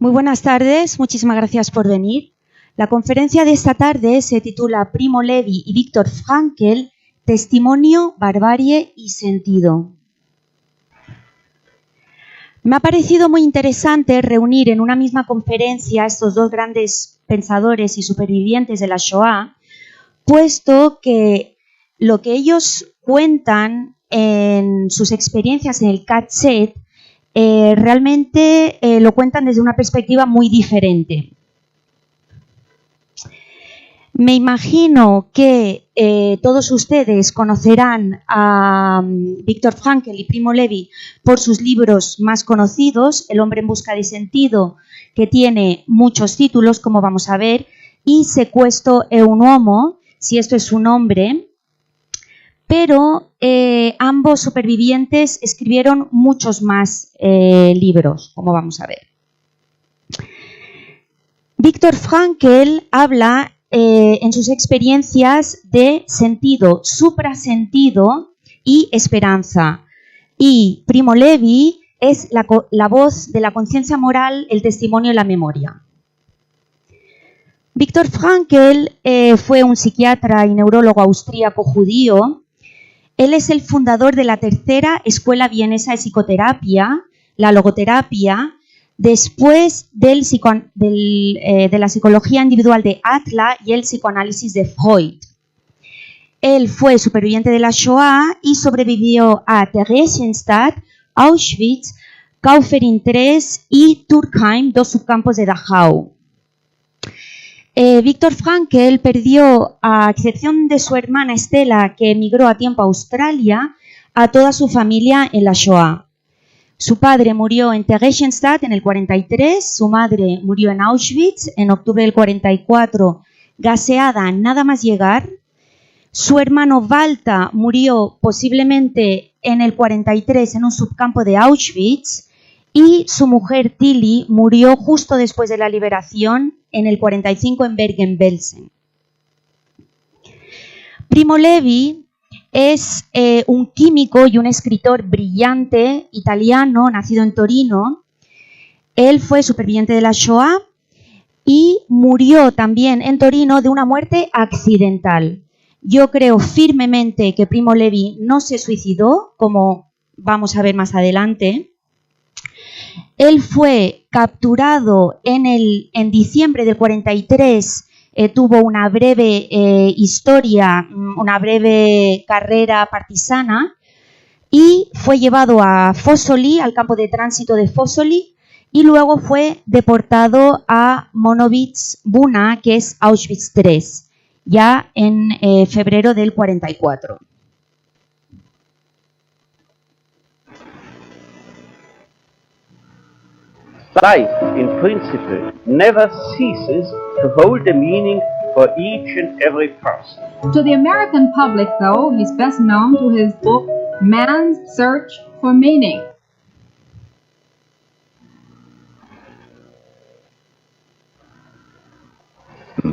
Muy buenas tardes, muchísimas gracias por venir. La conferencia de esta tarde se titula Primo Levi y Viktor Frankl, Testimonio, Barbarie y Sentido. Me ha parecido muy interesante reunir en una misma conferencia a estos dos grandes pensadores y supervivientes de la Shoah, puesto que lo que ellos cuentan en sus experiencias en el KZ realmente lo cuentan desde una perspectiva muy diferente. Me imagino que todos ustedes conocerán a Viktor Frankl y Primo Levi por sus libros más conocidos, El hombre en busca de sentido, que tiene muchos títulos, como vamos a ver, y Se questo è un uomo, si esto es un hombre. Pero ambos supervivientes escribieron muchos más libros, como vamos a ver. Viktor Frankl habla en sus experiencias de sentido, suprasentido y esperanza. Y Primo Levi es la voz de la conciencia moral, el testimonio y la memoria. Viktor Frankl fue un psiquiatra y neurólogo austríaco judío. Él es el fundador de la tercera escuela vienesa de psicoterapia, la logoterapia, después de la psicología individual de Adler y el psicoanálisis de Freud. Él fue superviviente de la Shoah y sobrevivió a Theresienstadt, Auschwitz, Kaufering III y Turkheim, dos subcampos de Dachau. Viktor Frankl perdió, a excepción de su hermana Estela, que emigró a tiempo a Australia, a toda su familia en la Shoah. Su padre murió en Theresienstadt en el 43, su madre murió en Auschwitz en octubre del 44, gaseada nada más llegar. Su hermano Walter murió posiblemente en el 43 en un subcampo de Auschwitz y su mujer Tilly murió justo después de la liberación en el 45 en Bergen-Belsen. Primo Levi es un químico y un escritor brillante italiano, nacido en Torino. Él fue superviviente de la Shoah y murió también en Torino de una muerte accidental. Yo creo firmemente que Primo Levi no se suicidó, como vamos a ver más adelante. Él fue capturado en diciembre del 43, tuvo una breve historia, una breve carrera partisana y fue llevado a Fossoli, al campo de tránsito de Fossoli, y luego fue deportado a Monowitz-Buna, que es Auschwitz III, ya en febrero del 44. Life, in principle, never ceases to hold a meaning for each and every person. To the American public, though, he's best known to his book, Man's Search for Meaning.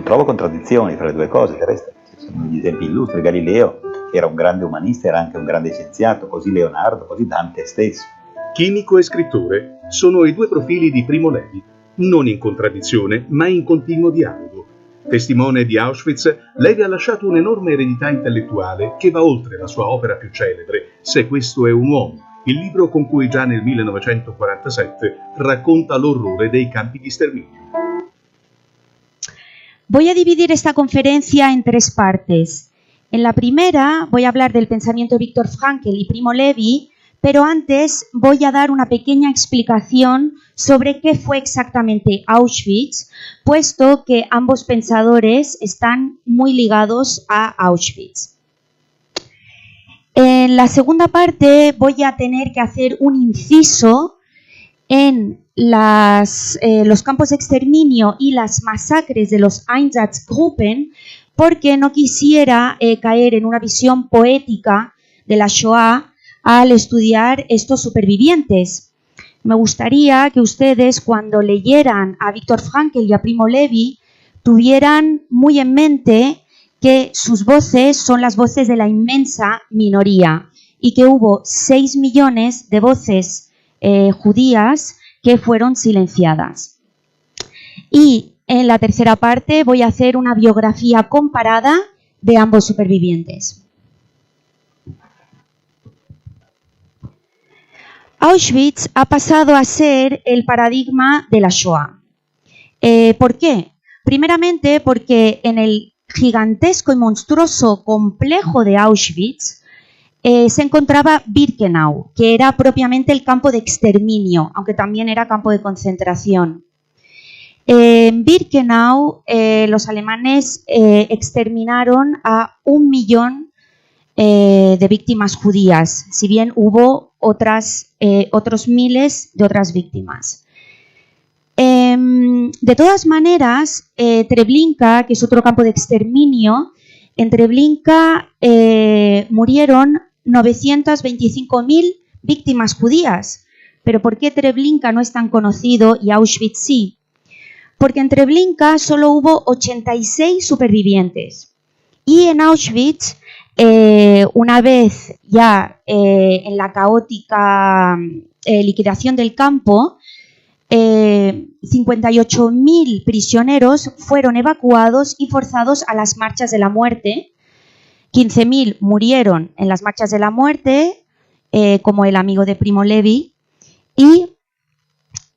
Trovo contraddizioni tra le due cose, del resto ci sono gli esempi illustri. Galileo, che era un grande umanista, era anche un grande scienziato, così Leonardo, così Dante stesso. Chimico e scrittore sono i due profili di Primo Levi, non in contraddizione, ma in continuo dialogo. Testimone di Auschwitz, Levi ha lasciato un'enorme eredità intellettuale che va oltre la sua opera più celebre, Se questo è un uomo, il libro con cui già nel 1947 racconta l'orrore dei campi di sterminio. Voy a dividir esta conferencia en tres partes. En la primera voy a hablar del pensamiento de Viktor Frankl y Primo Levi, pero antes voy a dar una pequeña explicación sobre qué fue exactamente Auschwitz, puesto que ambos pensadores están muy ligados a Auschwitz. En la segunda parte voy a tener que hacer un inciso en los campos de exterminio y las masacres de los Einsatzgruppen, porque no quisiera caer en una visión poética de la Shoah al estudiar estos supervivientes. Me gustaría que ustedes, cuando leyeran a Viktor Frankl y a Primo Levi, tuvieran muy en mente que sus voces son las voces de la inmensa minoría y que hubo 6 millones de voces judías que fueron silenciadas. Y en la tercera parte voy a hacer una biografía comparada de ambos supervivientes. Auschwitz ha pasado a ser el paradigma de la Shoah. ¿Por qué? Primeramente porque en el gigantesco y monstruoso complejo de Auschwitz se encontraba Birkenau, que era propiamente el campo de exterminio, aunque también era campo de concentración. En Birkenau los alemanes exterminaron a 1 millón de víctimas judías, si bien hubo otros miles de otras víctimas. De todas maneras, Treblinka, que es otro campo de exterminio, en Treblinka murieron 925.000 víctimas judías. ¿Pero por qué Treblinka no es tan conocido y Auschwitz sí? Porque en Treblinka solo hubo 86 supervivientes. Y en Auschwitz, una vez ya en la caótica liquidación del campo, 58.000 prisioneros fueron evacuados y forzados a las marchas de la muerte. 15.000 murieron en las marchas de la muerte, como el amigo de Primo Levi, y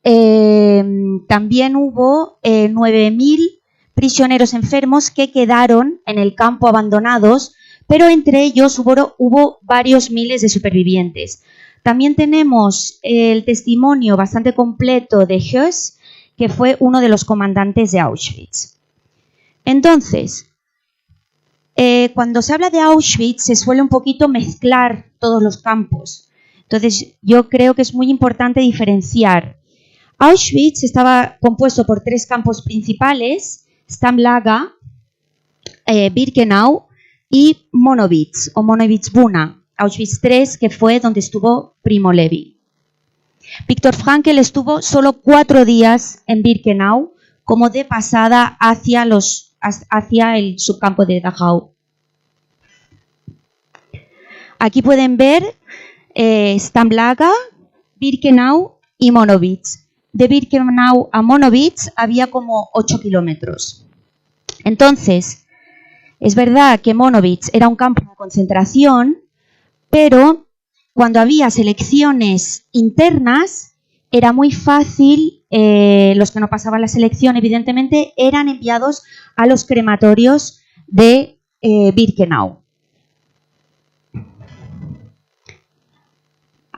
también hubo 9.000 prisioneros enfermos que quedaron en el campo abandonados, pero entre ellos hubo varios miles de supervivientes. También tenemos el testimonio bastante completo de Höss, que fue uno de los comandantes de Auschwitz. Entonces, cuando se habla de Auschwitz se suele un poquito mezclar todos los campos. Entonces, yo creo que es muy importante diferenciar. Auschwitz estaba compuesto por 3 campos principales: Stammlager, Birkenau y Monowitz o Monowitz-Buna. Auschwitz III, que fue donde estuvo Primo Levi. Viktor Frankl estuvo solo 4 días en Birkenau, como de pasada hacia el subcampo de Dachau. Aquí pueden ver Stammlager, Birkenau y Monowitz. De Birkenau a Monowitz había como 8 kilómetros. Entonces, es verdad que Monowitz era un campo de concentración, pero cuando había selecciones internas era muy fácil, los que no pasaban la selección evidentemente eran enviados a los crematorios de Birkenau.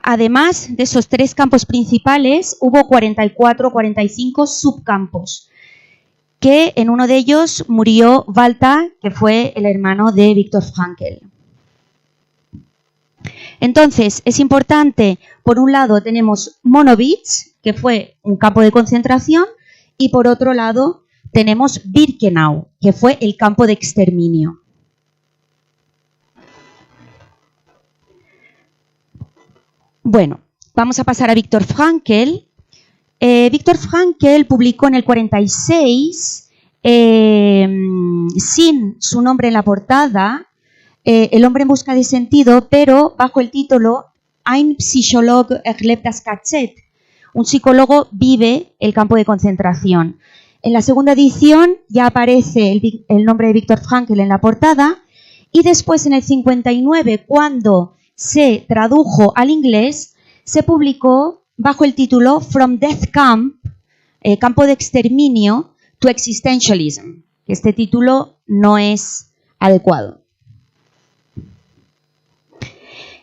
Además de esos 3 campos principales, hubo 44 o 45 subcampos, que en uno de ellos murió Walter, que fue el hermano de Viktor Frankl. Entonces, es importante, por un lado tenemos Monowitz, que fue un campo de concentración, y por otro lado tenemos Birkenau, que fue el campo de exterminio. Bueno, vamos a pasar a Viktor Frankl. Viktor Frankl publicó en el 46, sin su nombre en la portada, El hombre en busca de sentido, pero bajo el título Ein Psycholog erlebt das KZ. Un psicólogo vive el campo de concentración. En la segunda edición ya aparece el nombre de Viktor Frankl en la portada, y después en el 59, cuando se tradujo al inglés, se publicó bajo el título From Death Camp, campo de exterminio, to Existentialism. Este título no es adecuado.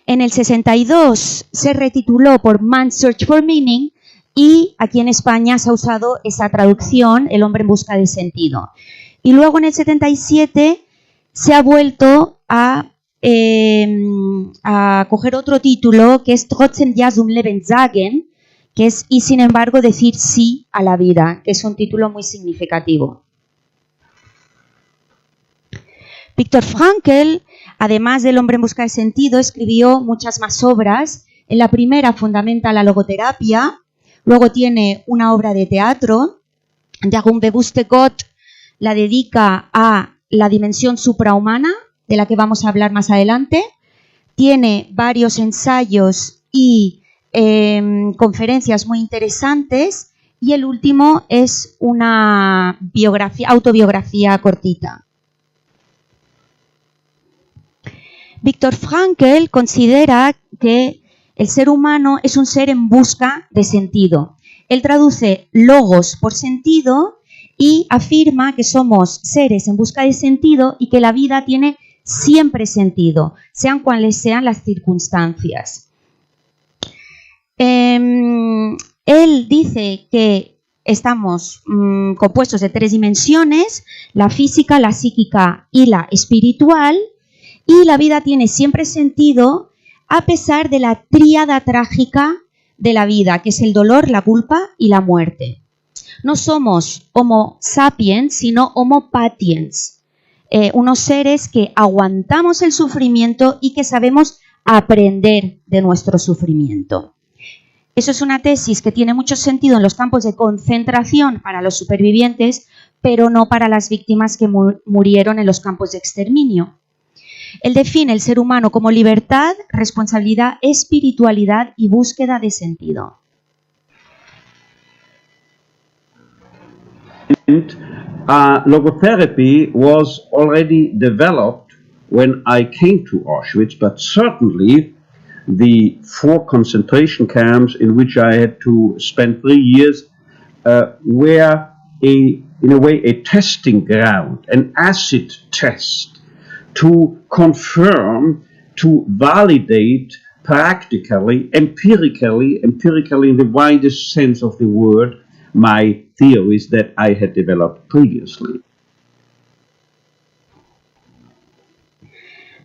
En el 62 se retituló por Man's Search for Meaning, y aquí en España se ha usado esa traducción, El hombre en busca de sentido. Y luego en el 77 se ha vuelto a coger otro título, que es Trotzdem Ja zum Leben sagen, que es Y sin embargo decir sí a la vida, que es un título muy significativo. Viktor Frankl, además del hombre en busca de sentido, escribió muchas más obras. En la primera fundamenta la logoterapia, luego tiene una obra de teatro, Der unbewusste Gott la dedica a la dimensión suprahumana, de la que vamos a hablar más adelante. Tiene varios ensayos y conferencias muy interesantes, Y el último es una autobiografía cortita. Viktor Frankl considera que el ser humano es un ser en busca de sentido. Él traduce logos por sentido y afirma que somos seres en busca de sentido y que la vida tiene siempre sentido, sean cuales sean las circunstancias. Él dice que estamos compuestos de 3 dimensiones, la física, la psíquica y la espiritual, y la vida tiene siempre sentido a pesar de la tríada trágica de la vida, que es el dolor, la culpa y la muerte. No somos Homo sapiens, sino Homo patiens, unos seres que aguantamos el sufrimiento y que sabemos aprender de nuestro sufrimiento. Eso es una tesis que tiene mucho sentido en los campos de concentración para los supervivientes, pero no para las víctimas que murieron en los campos de exterminio. Él define el ser humano como libertad, responsabilidad, espiritualidad y búsqueda de sentido. Logotherapy was already developed when I came to Auschwitz, but certainly the 4 concentration camps in which I had to spend 3 years were in a way a testing ground, an acid test to confirm, to validate practically, empirically in the widest sense of the word, my theories that I had developed previously.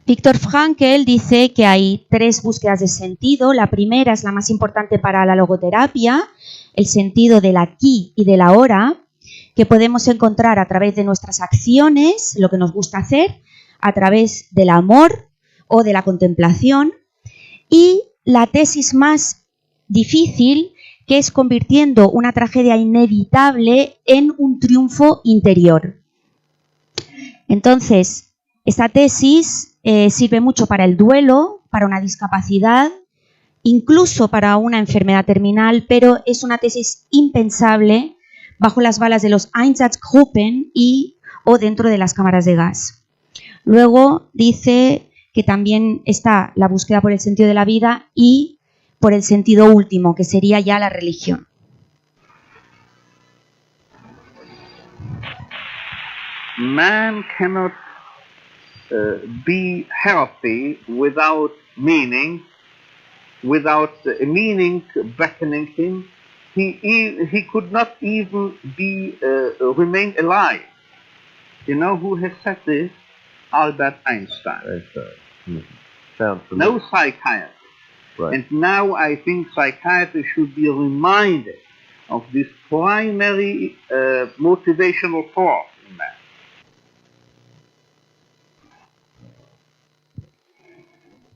Viktor Frankl dice que hay 3 búsquedas de sentido. La primera es la más importante para la logoterapia, el sentido del aquí y del ahora, que podemos encontrar a través de nuestras acciones, lo que nos gusta hacer, a través del amor o de la contemplación, y la tesis más difícil, que es convirtiendo una tragedia inevitable en un triunfo interior. Entonces, esta tesis sirve mucho para el duelo, para una discapacidad, incluso para una enfermedad terminal, pero es una tesis impensable bajo las balas de los Einsatzgruppen o dentro de las cámaras de gas. Luego dice que también está la búsqueda por el sentido de la vida y por el sentido último, que sería ya la religión. Man cannot be healthy without meaning, without a meaning beckoning him. He could not even remain alive. You know who has said this? Albert Einstein. No psychiatrist. Right. And now I think psychiatry should be reminded of this primary motivational force in man.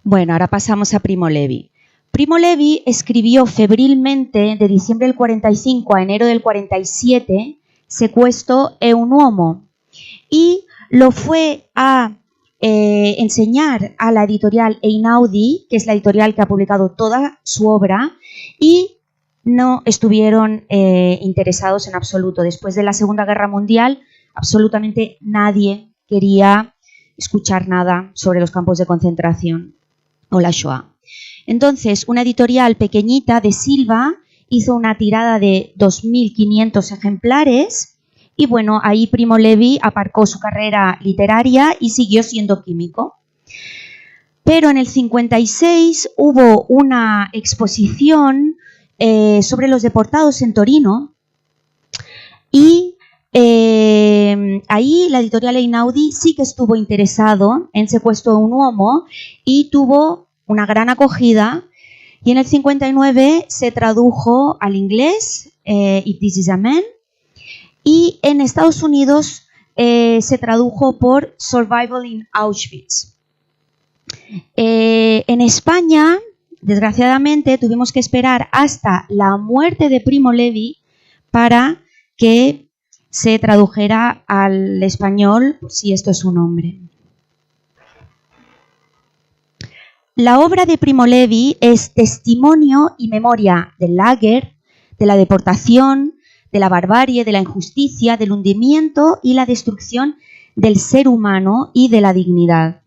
Bueno, ahora pasamos a Primo Levi. Primo Levi escribió febrilmente de diciembre del 45 a enero del 47 Sequestro e un uomo, y lo fue a enseñar a la editorial Einaudi, que es la editorial que ha publicado toda su obra, y no estuvieron interesados en absoluto. Después de la Segunda Guerra Mundial, absolutamente nadie quería escuchar nada sobre los campos de concentración o la Shoah. Entonces, una editorial pequeñita de Silva hizo una tirada de 2.500 ejemplares. Y bueno, ahí Primo Levi aparcó su carrera literaria y siguió siendo químico. Pero en el 56 hubo una exposición sobre los deportados en Torino y ahí la editorial Einaudi sí que estuvo interesado en Sequestro e un uomo y tuvo una gran acogida, y en el 59 se tradujo al inglés If This Is a Man, y en Estados Unidos se tradujo por Survival in Auschwitz. En España, desgraciadamente, tuvimos que esperar hasta la muerte de Primo Levi para que se tradujera al español, si esto es su nombre. La obra de Primo Levi es testimonio y memoria del lager, de la deportación, de la barbarie, de la injusticia, del hundimiento y la destrucción del ser humano y de la dignidad.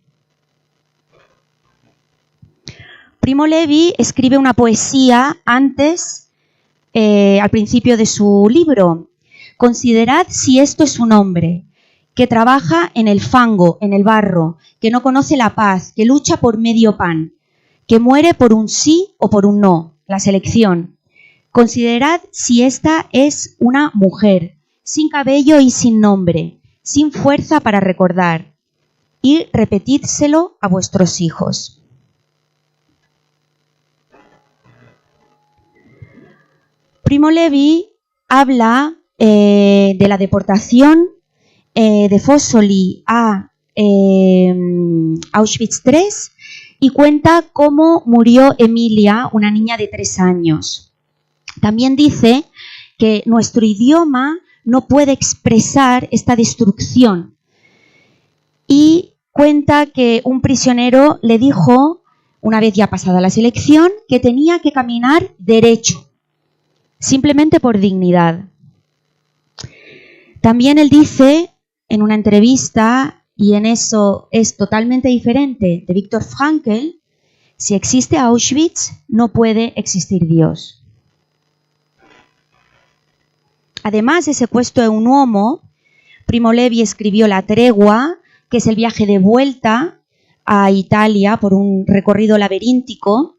Primo Levi escribe una poesía antes, al principio de su libro. Considerad si esto es un hombre que trabaja en el fango, en el barro, que no conoce la paz, que lucha por medio pan, que muere por un sí o por un no, la selección. Considerad si esta es una mujer, sin cabello y sin nombre, sin fuerza para recordar, y repetídselo a vuestros hijos. Primo Levi habla de la deportación de Fossoli a Auschwitz III y cuenta cómo murió Emilia, una niña de 3 años. También dice que nuestro idioma no puede expresar esta destrucción y cuenta que un prisionero le dijo, una vez ya pasada la selección, que tenía que caminar derecho, simplemente por dignidad. También él dice en una entrevista, y en eso es totalmente diferente de Viktor Frankl, si existe Auschwitz, no puede existir Dios. Además de ese puesto de un uomo, Primo Levi escribió La Tregua, que es el viaje de vuelta a Italia por un recorrido laberíntico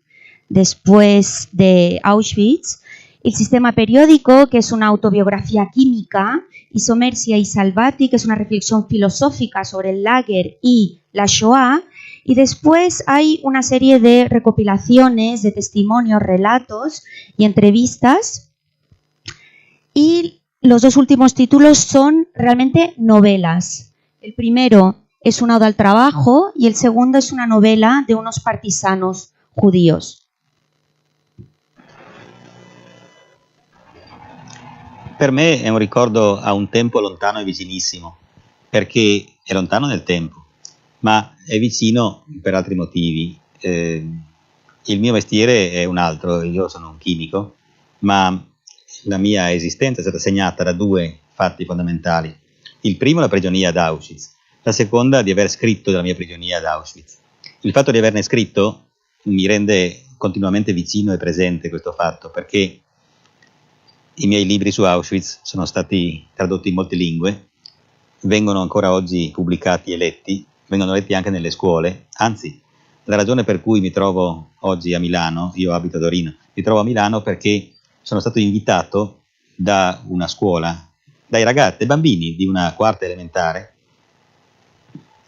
después de Auschwitz. El sistema periódico, que es una autobiografía química, Isomersia y Salvati, que es una reflexión filosófica sobre el lager y la Shoah, y después hay una serie de recopilaciones de testimonios, relatos y entrevistas, y los 2 últimos títulos son realmente novelas. El primero es una oda al trabajo y el segundo es una novela de unos partisanos judíos. Per me è un ricordo a un tempo lontano e vicinissimo, perché è lontano nel tempo, ma è vicino per altri motivi. Il mio mestiere è un altro, io sono un chimico, ma la mia esistenza è stata segnata da 2 fatti fondamentali. Il primo, la prigionia ad Auschwitz, la seconda, di aver scritto della mia prigionia ad Auschwitz. Il fatto di averne scritto mi rende continuamente vicino e presente questo fatto, perché i miei libri su Auschwitz sono stati tradotti in molte lingue, vengono ancora oggi pubblicati e letti, vengono letti anche nelle scuole, anzi, la ragione per cui mi trovo oggi a Milano, io abito a Torino, mi trovo a Milano perché sono stato invitato da una scuola, dai ragazzi, dai bambini di una 4ª elementare,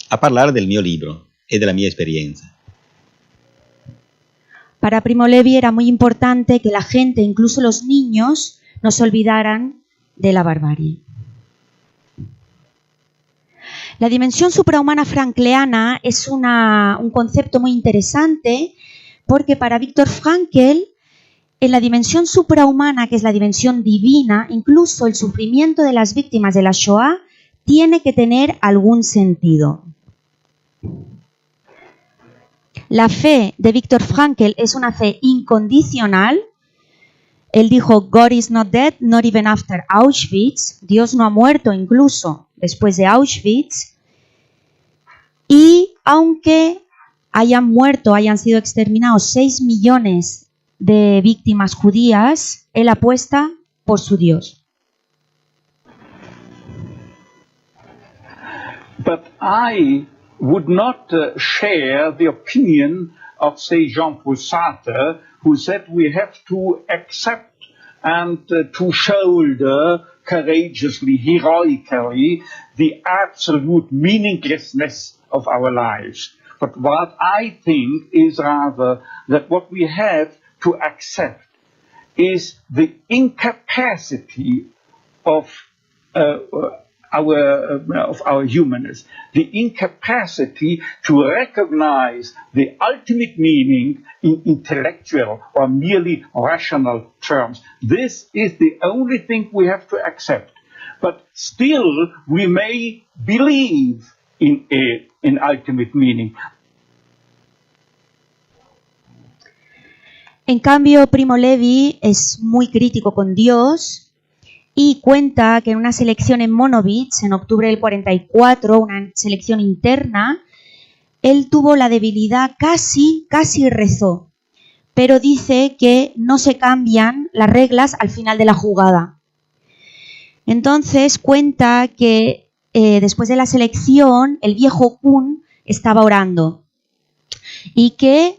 a parlare del mio libro e della mia esperienza. Para Primo Levi era muy importante que la gente, incluso los niños, no se olvidaran de la barbarie. La dimensión suprahumana frankliana es un concepto muy interesante porque para Viktor Frankl, en la dimensión suprahumana, que es la dimensión divina, incluso el sufrimiento de las víctimas de la Shoah tiene que tener algún sentido. La fe de Viktor Frankl es una fe incondicional. Él dijo, God is not dead, not even after Auschwitz. Dios no ha muerto incluso después de Auschwitz. Y aunque hayan muerto, hayan sido exterminados 6 millones de víctimas judías, él apuesta por su Dios. But I would not share the opinion of, say, Jean-Paul Sartre, who said we have to accept and to shoulder courageously, heroically, the absolute meaninglessness of our lives. But what I think is rather that what we have to accept is the incapacity of our humanness, the incapacity to recognize the ultimate meaning in intellectual or merely rational terms. This is the only thing we have to accept. But still, we may believe in ultimate meaning. En cambio, Primo Levi es muy crítico con Dios y cuenta que en una selección en Monowitz, en octubre del 44, una selección interna, él tuvo la debilidad, casi rezó, pero dice que no se cambian las reglas al final de la jugada. Entonces cuenta que después de la selección, el viejo Kuhn estaba orando y que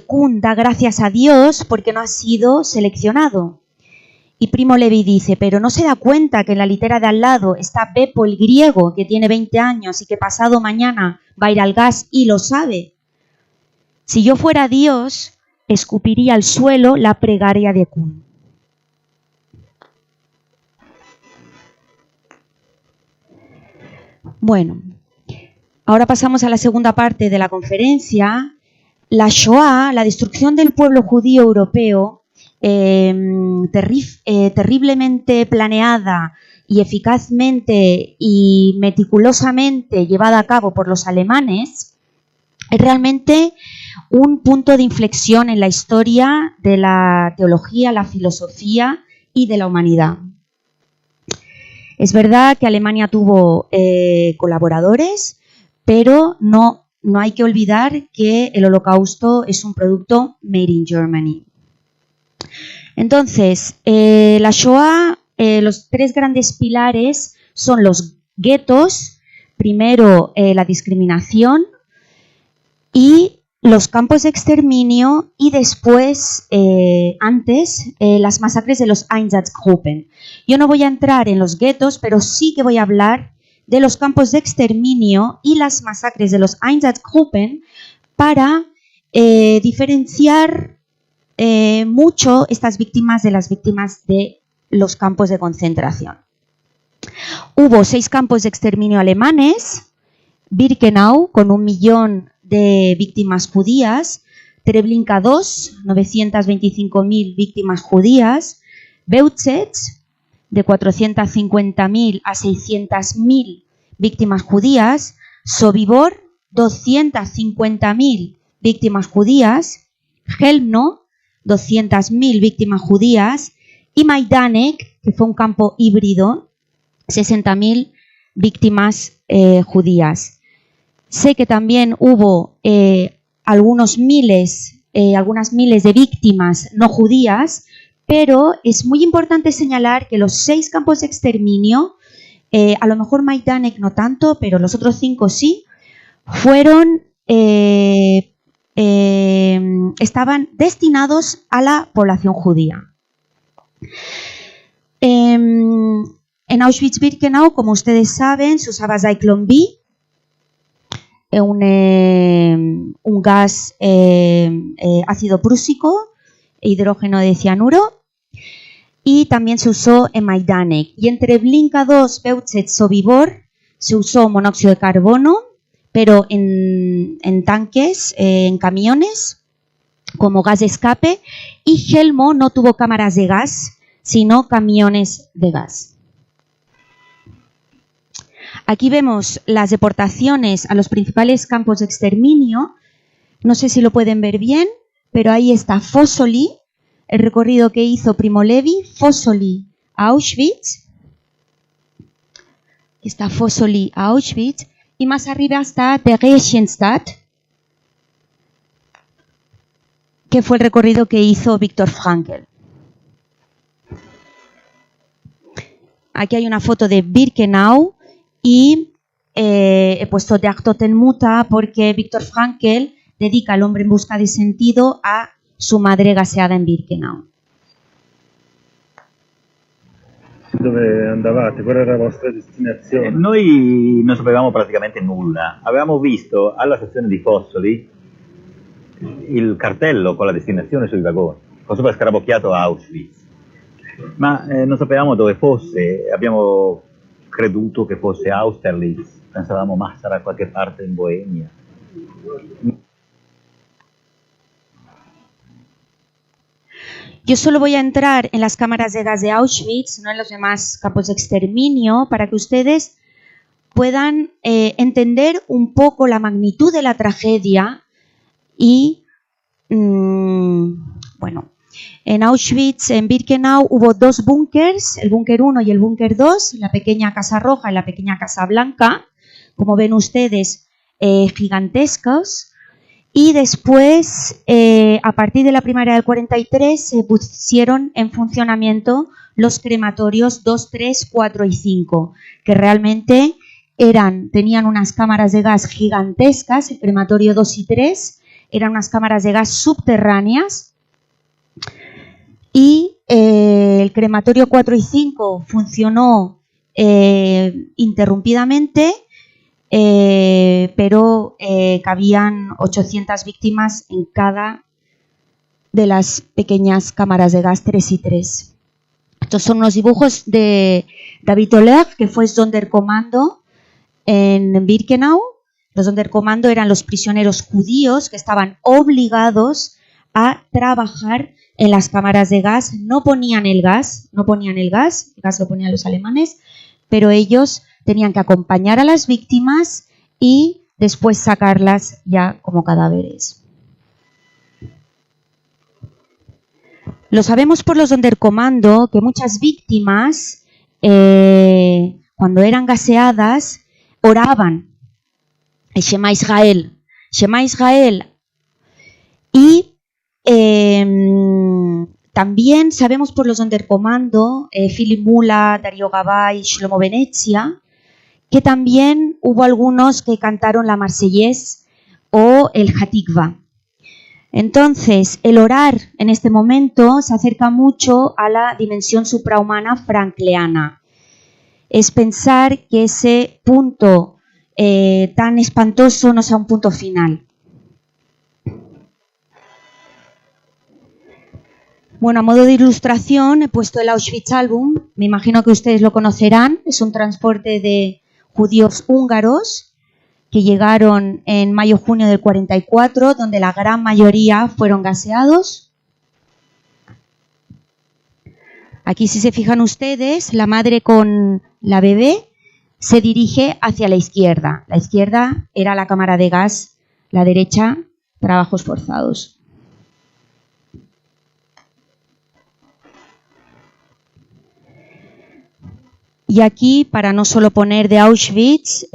Kuhn da gracias a Dios porque no ha sido seleccionado. Y Primo Levi dice, pero no se da cuenta que en la litera de al lado está Beppo el griego, que tiene 20 años y que pasado mañana va a ir al gas y lo sabe. Si yo fuera Dios, escupiría al suelo la plegaria de Kuhn. Bueno, ahora pasamos a la segunda parte de la conferencia. La Shoah, la destrucción del pueblo judío europeo, terriblemente planeada y eficazmente y meticulosamente llevada a cabo por los alemanes, es realmente un punto de inflexión en la historia de la teología, la filosofía y de la humanidad. Es verdad que Alemania tuvo colaboradores, pero no hay que olvidar que el Holocausto es un producto made in Germany. Entonces, la Shoah, los tres grandes pilares son los guetos, primero la discriminación y los campos de exterminio y después, antes, las masacres de los Einsatzgruppen. Yo no voy a entrar en los guetos, pero sí que voy a hablar de los campos de exterminio y las masacres de los Einsatzgruppen para diferenciar mucho estas víctimas de las víctimas de los campos de concentración. Hubo 6 campos de exterminio alemanes, Birkenau con 1 millón de víctimas judías, Treblinka II, 925.000 víctimas judías, Beauzet, de 450.000 a 600.000 víctimas judías, Sobibor, 250.000 víctimas judías, Chelmno, 200.000 víctimas judías, y Majdanek, que fue un campo híbrido, 60.000 víctimas judías. Sé que también hubo algunas miles de víctimas no judías, pero es muy importante señalar que los 6 campos de exterminio, a lo mejor Majdanek no tanto, pero los otros 5 sí, fueron estaban destinados a la población judía. En Auschwitz-Birkenau, como ustedes saben, se usaba Zyklon B, un gas ácido prúsico, hidrógeno de cianuro, y también se usó en Majdanek. Y entre Treblinka II, Beauzet, Sobibor se usó monóxido de carbono, pero en tanques, en camiones, como gas de escape, y Chelmno no tuvo cámaras de gas, sino camiones de gas. Aquí vemos las deportaciones a los principales campos de exterminio. No sé si lo pueden ver bien, pero ahí está Fossoli, el recorrido que hizo Primo Levi, Fossoli a Auschwitz. Está Fossoli a Auschwitz. Y más arriba está Theresienstadt, que fue el recorrido que hizo Viktor Frankl. Aquí hay una foto de Birkenau y he puesto Der Totenmutter porque Viktor Frankl dedica al hombre en busca de sentido a su madre gaseada in Birkenau. Dove andavate? Qual era la vostra destinazione? Noi non sapevamo praticamente nulla. Avevamo visto alla stazione di Fossoli il cartello con la destinazione sui vagoni, con sopra scarabocchiato Auschwitz, ma non sapevamo dove fosse. Abbiamo creduto che fosse Austerlitz, pensavamo ma sarà qualche parte in Boemia. Yo solo voy a entrar en las cámaras de gas de Auschwitz, no en los demás campos de exterminio, para que ustedes puedan entender un poco la magnitud de la tragedia y, bueno, En Auschwitz, en Birkenau, hubo 2 búnkers, el búnker 1 y el búnker 2, la pequeña Casa Roja y la pequeña Casa Blanca, como ven ustedes, gigantescos. Y después, a partir de la primavera del 43, se pusieron en funcionamiento los crematorios 2, 3, 4 y 5, que realmente tenían unas cámaras de gas gigantescas. El crematorio 2 y 3 eran unas cámaras de gas subterráneas, y el crematorio 4 y 5 funcionó interrumpidamente, pero cabían 800 víctimas en cada de las pequeñas cámaras de gas 3 y 3. Estos son unos dibujos de David Oleg, que fue Sonderkommando en Birkenau. Los Sonderkommando eran los prisioneros judíos que estaban obligados a trabajar en las cámaras de gas. No ponían el gas, el gas lo ponían los alemanes, pero ellos tenían que acompañar a las víctimas y después sacarlas ya como cadáveres. Lo sabemos por los Sonderkommando que muchas víctimas, cuando eran gaseadas, oraban el Shema Israel. Y también sabemos por los Sonderkommando, Philip Mula, Dario Gabay, Shlomo Venezia, que también hubo algunos que cantaron la Marsellés o el Hatikva. Entonces, el orar en este momento se acerca mucho a la dimensión suprahumana frankliana. Es pensar que ese punto tan espantoso no sea un punto final. Bueno, a modo de ilustración he puesto el Auschwitz Album. Me imagino que ustedes lo conocerán. Es un transporte de judíos húngaros que llegaron en mayo-junio del 44, donde la gran mayoría fueron gaseados. Aquí, si se fijan ustedes, la madre con la bebé se dirige hacia la izquierda. La izquierda era la cámara de gas, la derecha, trabajos forzados. Y aquí, para no solo poner de Auschwitz,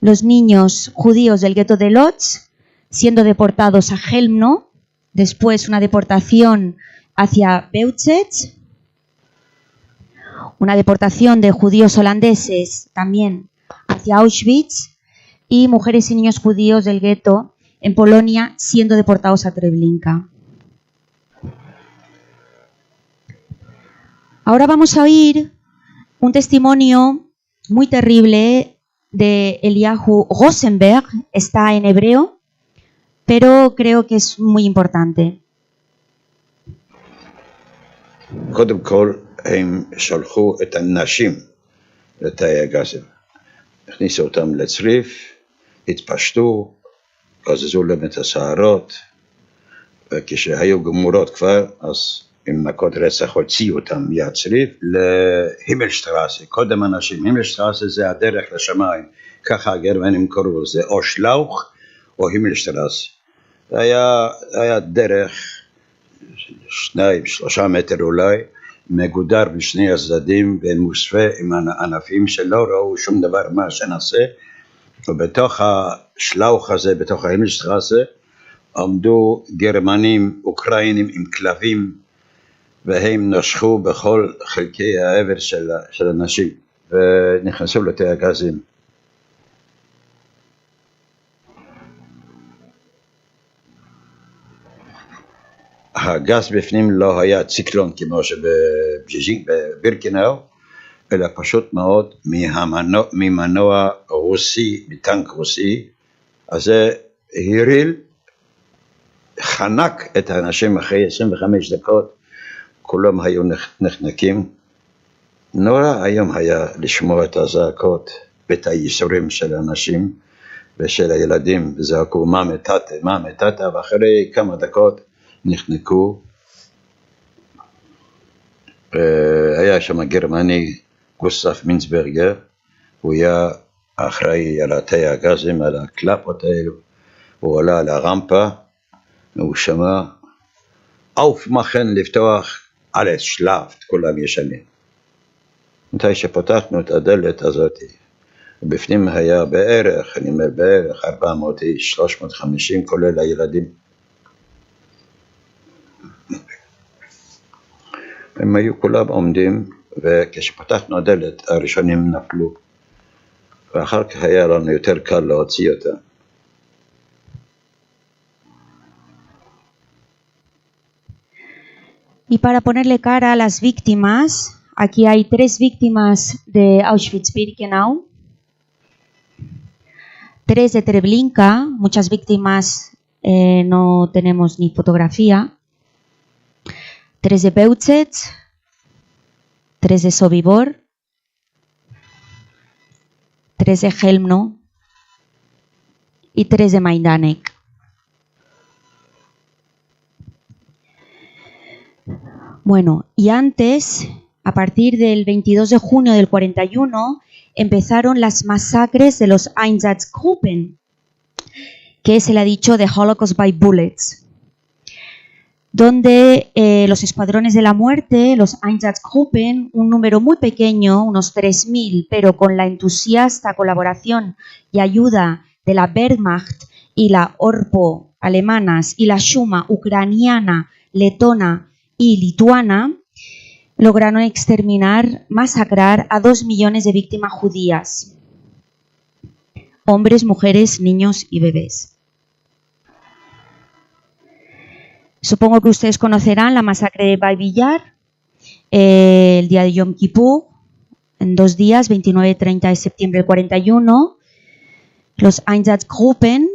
los niños judíos del gueto de Lodz siendo deportados a Chelmno, después una deportación hacia Beauzet, una deportación de judíos holandeses también hacia Auschwitz, y mujeres y niños judíos del gueto en Polonia siendo deportados a Treblinka. Ahora vamos a oír un testimonio muy terrible de Eliyahu Rosenberg. Está en hebreo, pero creo que es muy importante. קודם כל הם שלחו את הנשים לתאי הגזים, הכניסו אותם לצריף, התפשטו, גזזו להם את השערות, וכשהיו גמורות כבר, אז עם מכות רצח הוציאו אותם מהצריף להימלשטרסה. קודם אנשים, הימלשטרסה זה הדרך לשמיים, ככה הגרמנים קראו לזה, או שלוח או הימלשטרסה. זה היה דרך 2-3 מטר אולי, מגודר בשני הצדדים ומוסווה עם הענפים שלא ראו שום דבר מה שנעשה, ובתוך השלוח הזה, בתוך ההימלשטרסה, עמדו גרמנים אוקראינים עם כלבים, והם נשכו בכל חלקי העבר של הנשים ונכנסו לתאי הגזים. הגז בפנים לא היה ציקלון כמו בבירקנאו, אלא פשוט מאוד ממנוע רוסי, מטנק רוסי, אז זה הריל, חנק את האנשים אחרי 25 דקות, כולם היו נחנקים. נורא היום היה לשמוע את הזעקות ואת הייסורים של האנשים ושל הילדים, וזעקו מה מתתה, ואחרי כמה דקות נחנקו. היה שם גרמני גוסטף מינסברגר, הוא היה אחראי על תאי הגזים, על הקלפות האלו, הוא עלה על הרמפה, הוא שמע, aufmachen, לפתוח alles, schlaft, כולם ישנים. מתי שפתחנו את הדלת הזאת, בפנים היה בערך, אני אומר בערך 400 איש, 350 כולל הילדים. הם היו כולם עומדים, וכשפתחנו הדלת הראשונים נפלו, ואחר כך היה לנו יותר קל להוציא אותם. Y para ponerle cara a las víctimas, aquí hay 3 víctimas de Auschwitz-Birkenau, 3 de Treblinka, muchas víctimas no tenemos ni fotografía, 3 de Beutzetz, 3 de Sobibor, 3 de Chelmno y 3 de Majdanek. Bueno, y antes, a partir del 22 de junio del 41, empezaron las masacres de los Einsatzgruppen, que se le ha dicho The Holocaust by Bullets, donde los escuadrones de la muerte, los Einsatzgruppen, un número muy pequeño, unos 3.000, pero con la entusiasta colaboración y ayuda de la Wehrmacht y la Orpo alemanas y la Shuma ucraniana, letona y lituana, lograron exterminar, masacrar a 2 millones de víctimas judías, hombres, mujeres, niños y bebés. Supongo que ustedes conocerán la masacre de Babi Yar, el día de Yom Kippur, en 2 días, 29 y 30 de septiembre del 41, los Einsatzgruppen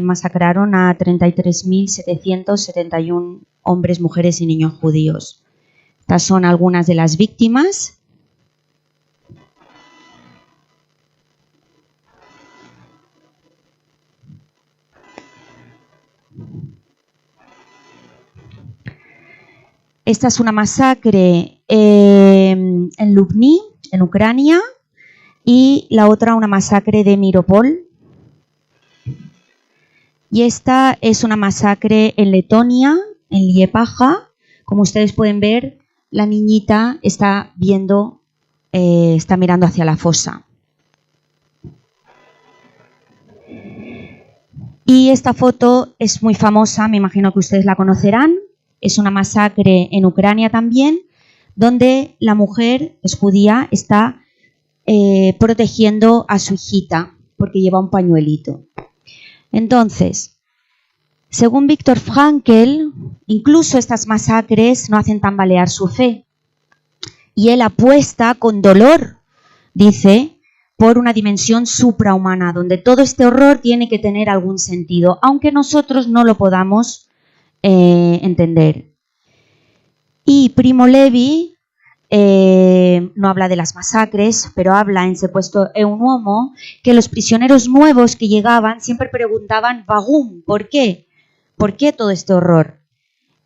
masacraron a 33.771 hombres, mujeres y niños judíos. Estas son algunas de las víctimas. Esta es una masacre en Lubny, en Ucrania, y la otra una masacre de Miropol. Y esta es una masacre en Letonia, en Liepaja. Como ustedes pueden ver, la niñita está viendo, está mirando hacia la fosa. Y esta foto es muy famosa, me imagino que ustedes la conocerán. Es una masacre en Ucrania también, donde la mujer, es judía, está protegiendo a su hijita porque lleva un pañuelito. Entonces, según Viktor Frankl, incluso estas masacres no hacen tambalear su fe. Y él apuesta con dolor, dice, por una dimensión suprahumana, donde todo este horror tiene que tener algún sentido, aunque nosotros no lo podamos entender. Y Primo Levi no habla de las masacres, pero habla en Secuestro e un uomo que los prisioneros nuevos que llegaban siempre preguntaban «Warum?», ¿por qué? ¿Por qué todo este horror?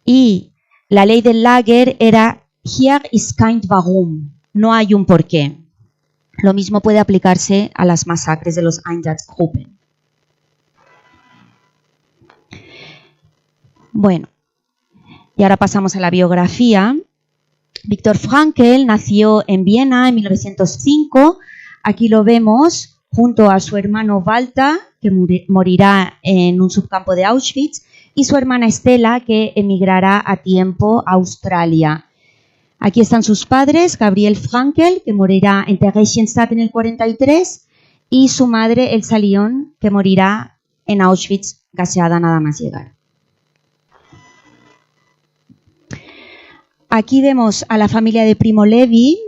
Y la ley del Lager era «Hier ist kein Warum», no hay un por qué. Lo mismo puede aplicarse a las masacres de los Einsatzgruppen. Bueno, y ahora pasamos a la biografía. Viktor Frankl nació en Viena en 1905. Aquí lo vemos junto a su hermano Walter, que morirá en un subcampo de Auschwitz, y su hermana Estela, que emigrará a tiempo a Australia. Aquí están sus padres, Gabriel Frankl, que morirá en Theresienstadt en el 43, y su madre, Elsa Lyon, que morirá en Auschwitz gaseada nada más llegar. Aquí vemos a la familia de Primo Levi,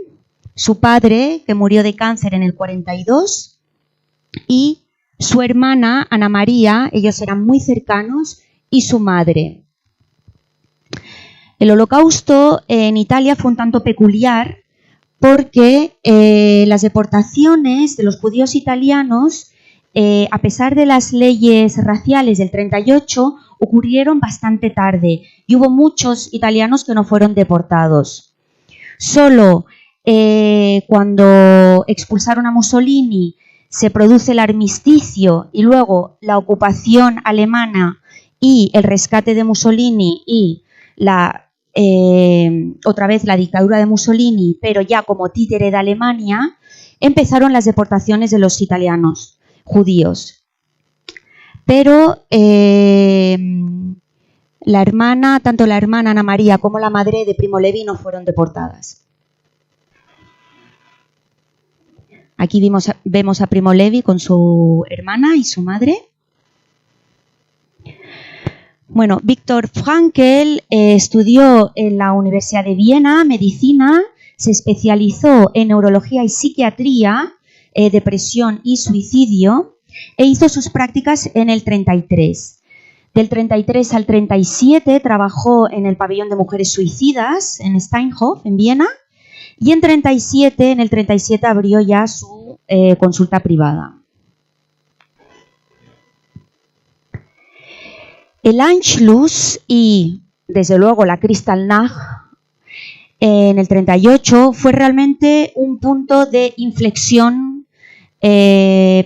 su padre, que murió de cáncer en el 42, y su hermana, Ana María, ellos eran muy cercanos, y su madre. El Holocausto en Italia fue un tanto peculiar porque las deportaciones de los judíos italianos, a pesar de las leyes raciales del 38, ocurrieron bastante tarde y hubo muchos italianos que no fueron deportados. Solo cuando expulsaron a Mussolini se produce el armisticio y luego la ocupación alemana y el rescate de Mussolini y otra vez la dictadura de Mussolini, pero ya como títere de Alemania, empezaron las deportaciones de los italianos judíos. Pero tanto la hermana Ana María como la madre de Primo Levi no fueron deportadas. Aquí vemos a Primo Levi con su hermana y su madre. Bueno, Viktor Frankl estudió en la Universidad de Viena medicina, se especializó en neurología y psiquiatría, depresión y suicidio, e hizo sus prácticas en el 33. Del 33 al 37 trabajó en el pabellón de mujeres suicidas en Steinhof, en Viena, y en el 37 abrió ya su consulta privada. El Anschluss y, desde luego, la Kristallnacht en el 38 fue realmente un punto de inflexión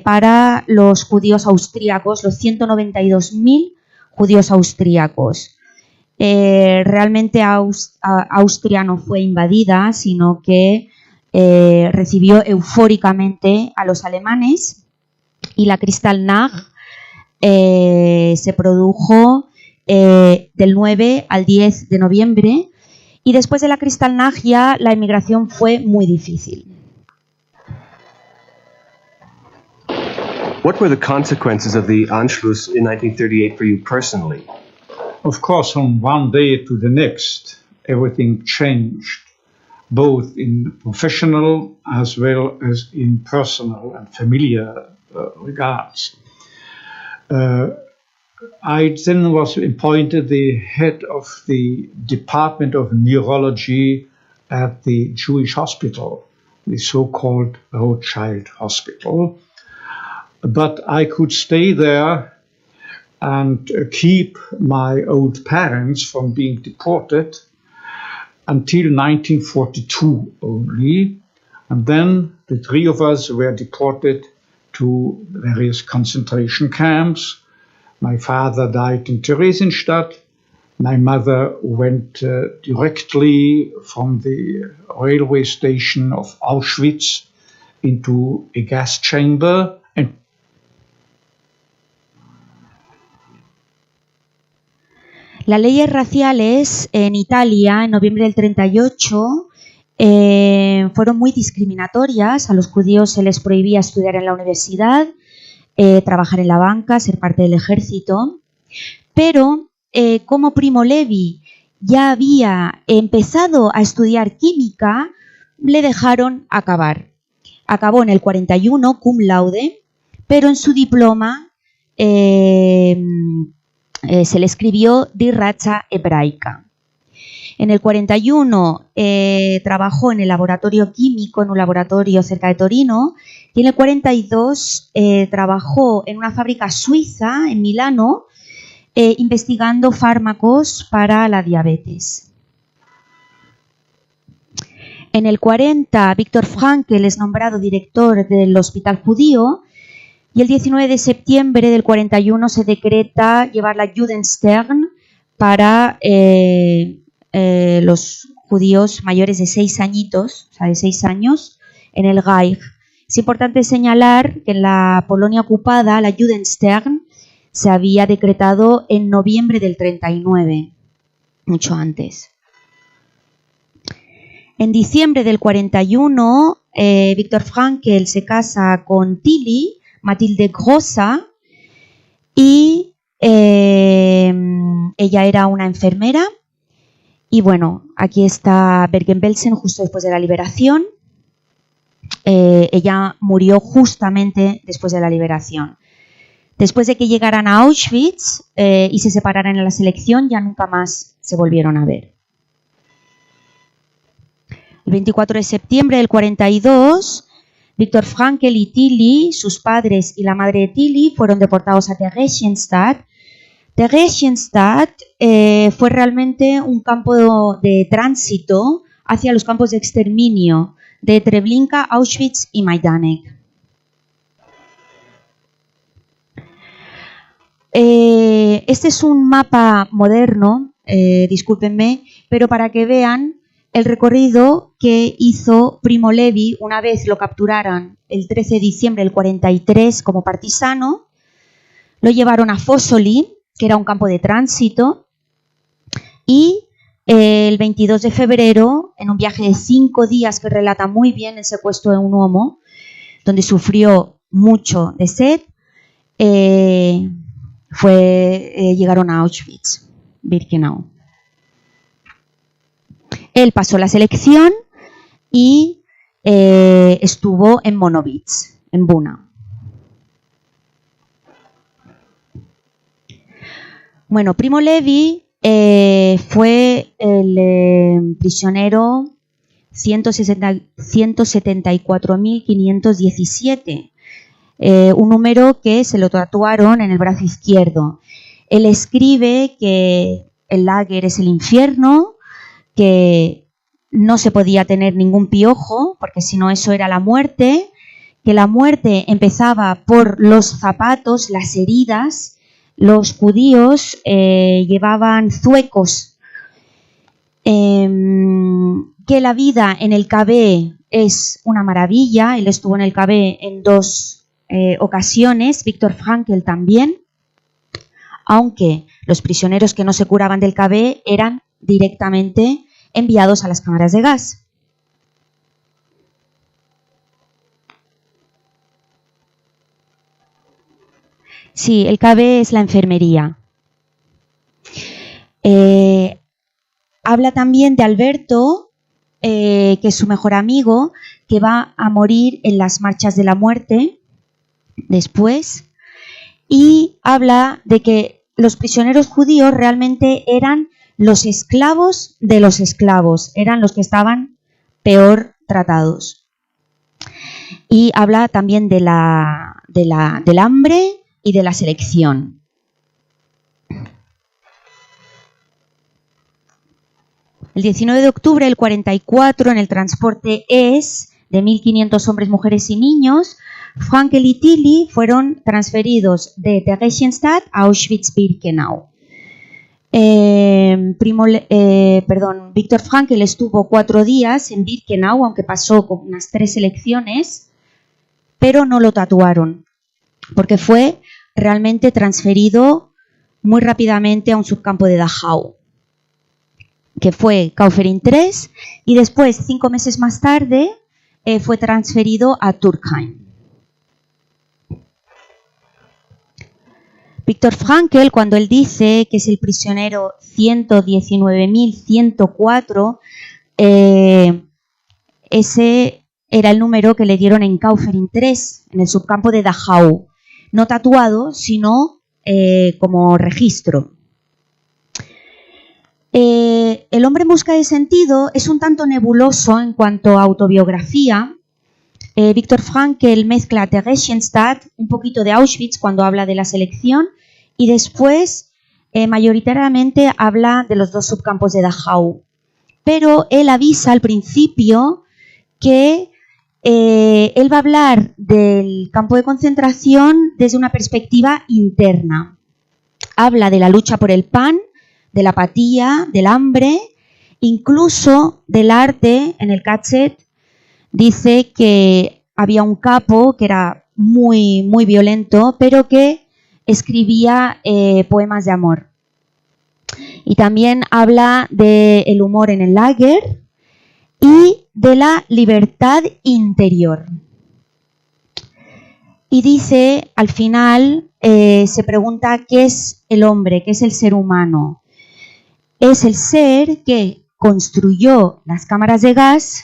para los judíos austríacos, los 192.000 judíos austríacos. Realmente Austria no fue invadida, sino que recibió eufóricamente a los alemanes, y la Kristallnacht se produjo del 9 al 10 de noviembre, y después de la Kristallnacht ya la emigración fue muy difícil. What were the consequences of the Anschluss in 1938 for you personally? Of course, from one day to the next, everything changed, both in professional as well as in personal and familiar regards. I then was appointed the head of the Department of Neurology at the Jewish Hospital, the so-called Rothschild Hospital. But I could stay there and keep my old parents from being deported until 1942 only. And then the three of us were deported to various concentration camps. My father died in Theresienstadt. My mother went directly from the railway station of Auschwitz into a gas chamber. And las leyes raciales en Italia en noviembre del 38 fueron muy discriminatorias. A los judíos se les prohibía estudiar en la universidad, trabajar en la banca, ser parte del ejército. Pero como Primo Levi ya había empezado a estudiar química, le dejaron acabar. Acabó en el 41 cum laude, pero en su diploma se le escribió Die Raza Hebraica. En el 41 trabajó en el laboratorio químico, en un laboratorio cerca de Torino, y en el 42 trabajó en una fábrica suiza en Milano, investigando fármacos para la diabetes. En el 40, Viktor Frankl es nombrado director del Hospital Judío, y el 19 de septiembre del 41 se decreta llevar la Judenstern para los judíos mayores de 6 añitos, o sea, de 6 años, en el Reich. Es importante señalar que en la Polonia ocupada la Judenstern se había decretado en noviembre del 39, mucho antes. En diciembre del 41, Viktor Frankl se casa con Tilly, Mathilde Grossa, y ella era una enfermera. Y bueno, aquí está Bergen-Belsen justo después de la liberación. Ella murió justamente después de la liberación. Después de que llegaran a Auschwitz y se separaran en la selección, ya nunca más se volvieron a ver. El 24 de septiembre del 42, Viktor Frankl y Tilly, sus padres y la madre de Tilly, fueron deportados a Theresienstadt. Theresienstadt fue realmente un campo de tránsito hacia los campos de exterminio de Treblinka, Auschwitz y Majdanek. Este es un mapa moderno discúlpenme, pero para que vean el recorrido que hizo Primo Levi una vez lo capturaran el 13 de diciembre del 43 como partisano, lo llevaron a Fossoli, que era un campo de tránsito, y el 22 de febrero, en un viaje de 5 días que relata muy bien el secuestro de un uomo, donde sufrió mucho de sed, llegaron a Auschwitz-Birkenau. Él pasó la selección y estuvo en Monowitz, en Buna. Bueno, Primo Levi fue el prisionero 174.517, un número que se lo tatuaron en el brazo izquierdo. Él escribe que el lager es el infierno, que no se podía tener ningún piojo, porque si no eso era la muerte, que la muerte empezaba por los zapatos, las heridas. Los judíos llevaban zuecos, que la vida en el KB es una maravilla. Él estuvo en el KB en 2 ocasiones, Viktor Frankl también, aunque los prisioneros que no se curaban del KB eran directamente enviados a las cámaras de gas. Sí, el KB es la enfermería. Habla también de Alberto, que es su mejor amigo, que va a morir en las marchas de la muerte después, y habla de que los prisioneros judíos realmente eran los esclavos de los esclavos, eran los que estaban peor tratados. Y habla también del hambre y de la selección. El 19 de octubre del 44, en el transporte ES de 1.500 hombres, mujeres y niños, Frankl y Tilly fueron transferidos de Theresienstadt a Auschwitz-Birkenau. Viktor Frankl estuvo 4 días en Birkenau, aunque pasó con unas 3 selecciones, pero no lo tatuaron, porque fue realmente transferido muy rápidamente a un subcampo de Dachau, que fue Kaufering 3, y después, 5 meses más tarde, fue transferido a Turkheim. Viktor Frankl, cuando él dice que es el prisionero 119.104, ese era el número que le dieron en Kaufering 3, en el subcampo de Dachau. No tatuado, sino como registro. El hombre en busca de sentido es un tanto nebuloso en cuanto a autobiografía. Viktor Frankl mezcla Theresienstadt, un poquito de Auschwitz cuando habla de la selección, y después mayoritariamente habla de los 2 subcampos de Dachau. Pero él avisa al principio que él va a hablar del campo de concentración desde una perspectiva interna. Habla de la lucha por el pan, de la apatía, del hambre, incluso del arte. En el KZ dice que había un capo que era muy, muy violento, pero que escribía poemas de amor. Y también habla del humor en el lager y de la libertad interior. Y dice, al final, se pregunta qué es el hombre, qué es el ser humano. Es el ser que construyó las cámaras de gas,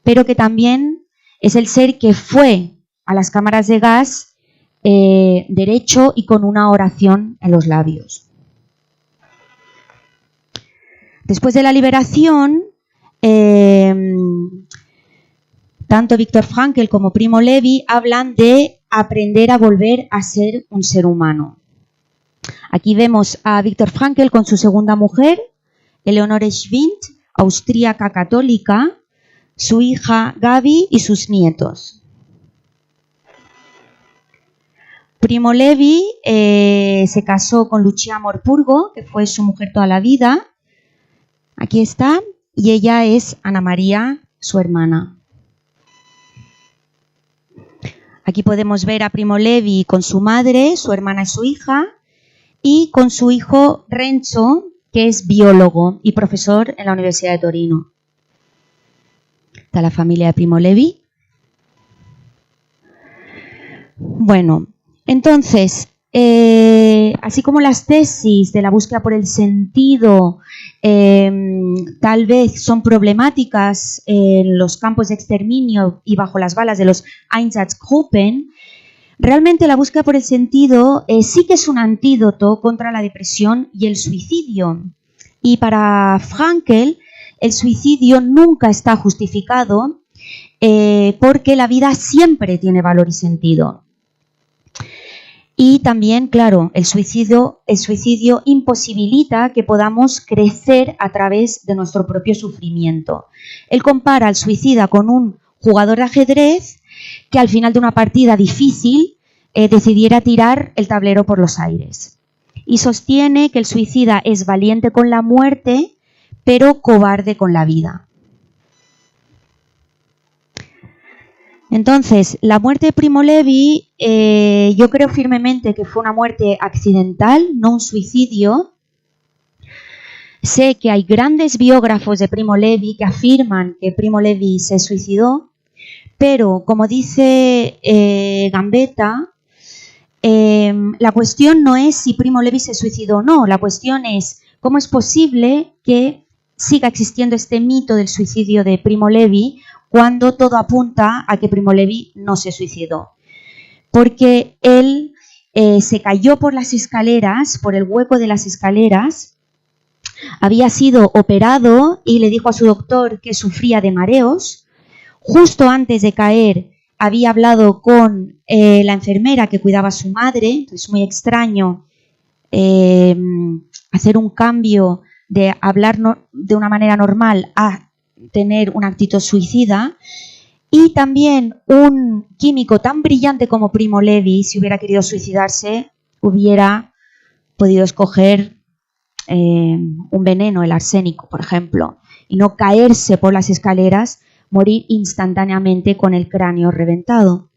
pero que también es el ser que fue a las cámaras de gas derecho y con una oración en los labios. Después de la liberación, tanto Viktor Frankl como Primo Levi hablan de aprender a volver a ser un ser humano. Aquí vemos a Viktor Frankl con su segunda mujer, Eleonore Schwind, austríaca católica, su hija Gaby y sus nietos. Primo Levi se casó con Lucia Morpurgo, que fue su mujer toda la vida, Aquí está, y ella es Ana María, su hermana. Aquí podemos ver a Primo Levi con su madre, su hermana y su hija, y con su hijo Renzo, que es biólogo y profesor en la Universidad de Torino. Está la familia de Primo Levi. Bueno, entonces, así como las tesis de la búsqueda por el sentido tal vez son problemáticas en los campos de exterminio y bajo las balas de los Einsatzgruppen, realmente la búsqueda por el sentido sí que es un antídoto contra la depresión y el suicidio. Y para Frankl, el suicidio nunca está justificado porque la vida siempre tiene valor y sentido. Y también, claro, el suicidio imposibilita que podamos crecer a través de nuestro propio sufrimiento. Él compara al suicida con un jugador de ajedrez que al final de una partida difícil decidiera tirar el tablero por los aires. Y sostiene que el suicida es valiente con la muerte, pero cobarde con la vida. Entonces, la muerte de Primo Levi, yo creo firmemente que fue una muerte accidental, no un suicidio. Sé que hay grandes biógrafos de Primo Levi que afirman que Primo Levi se suicidó, pero como dice Gambetta, la cuestión no es si Primo Levi se suicidó o no, la cuestión es cómo es posible que siga existiendo este mito del suicidio de Primo Levi cuando todo apunta a que Primo Levi no se suicidó. Porque él se cayó por las escaleras, por el hueco de las escaleras, había sido operado y le dijo a su doctor que sufría de mareos. Justo antes de caer había hablado con la enfermera que cuidaba a su madre, entonces es muy extraño hacer un cambio de hablar de una manera normal a tener una actitud suicida. Y también un químico tan brillante como Primo Levi, si hubiera querido suicidarse, hubiera podido escoger un veneno, el arsénico, por ejemplo, y no caerse por las escaleras, morir instantáneamente con el cráneo reventado.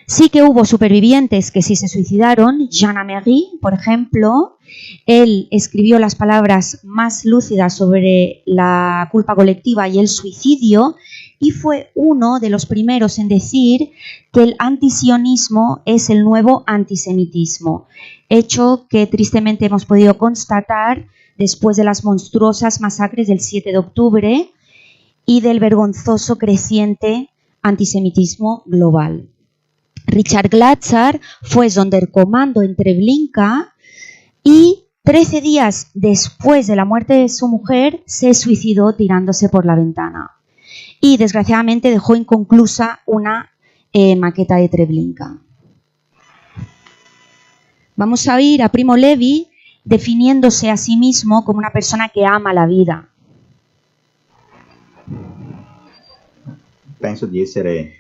Sí que hubo supervivientes que sí se suicidaron. Jean Améry, por ejemplo, él escribió las palabras más lúcidas sobre la culpa colectiva y el suicidio y fue uno de los primeros en decir que el antisionismo es el nuevo antisemitismo, hecho que tristemente hemos podido constatar después de las monstruosas masacres del 7 de octubre y del vergonzoso creciente antisemitismo global. Richard Glatzer fue Sonderkommando en Treblinka y 13 días después de la muerte de su mujer se suicidó tirándose por la ventana. Y desgraciadamente dejó inconclusa una maqueta de Treblinka. Vamos a oír a Primo Levi definiéndose a sí mismo como una persona que ama la vida. Penso di essere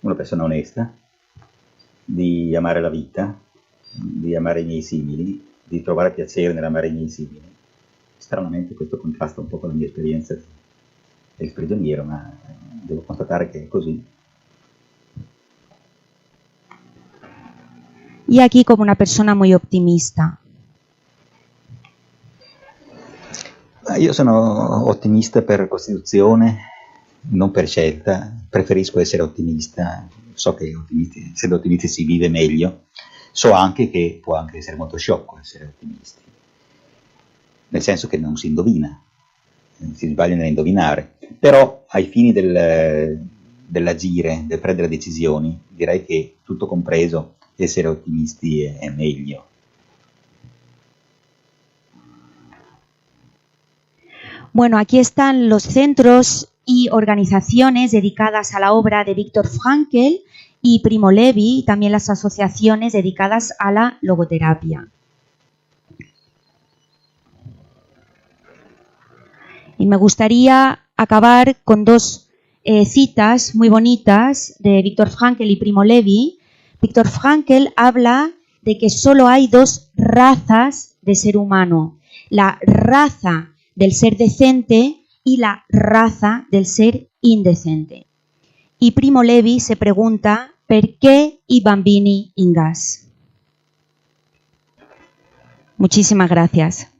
una persona onesta, di amare la vita, di amare i miei simili, di trovare piacere nell'amare i miei simili. Stranamente questo contrasta un po' con la mia esperienza ex prigioniero, ma devo constatare che è così. Y aquí como una persona muy optimista. Io sono ottimista per costituzione, non per scelta, preferisco essere ottimista, so che essendo ottimisti si vive meglio, so anche che può anche essere molto sciocco essere ottimisti, nel senso che non si indovina, si sbaglia nell'indovinare, però ai fini dell'agire, del prendere decisioni, direi che tutto compreso essere ottimisti è meglio. Bueno, aquí están los centros y organizaciones dedicadas a la obra de Viktor Frankl y Primo Levi, y también las asociaciones dedicadas a la logoterapia. Y me gustaría acabar con dos citas muy bonitas de Viktor Frankl y Primo Levi. Viktor Frankl habla de que solo hay dos razas de ser humano, la raza del ser decente y la raza del ser indecente. Y Primo Levi se pregunta, ¿perché i bambini in gas? Muchísimas gracias.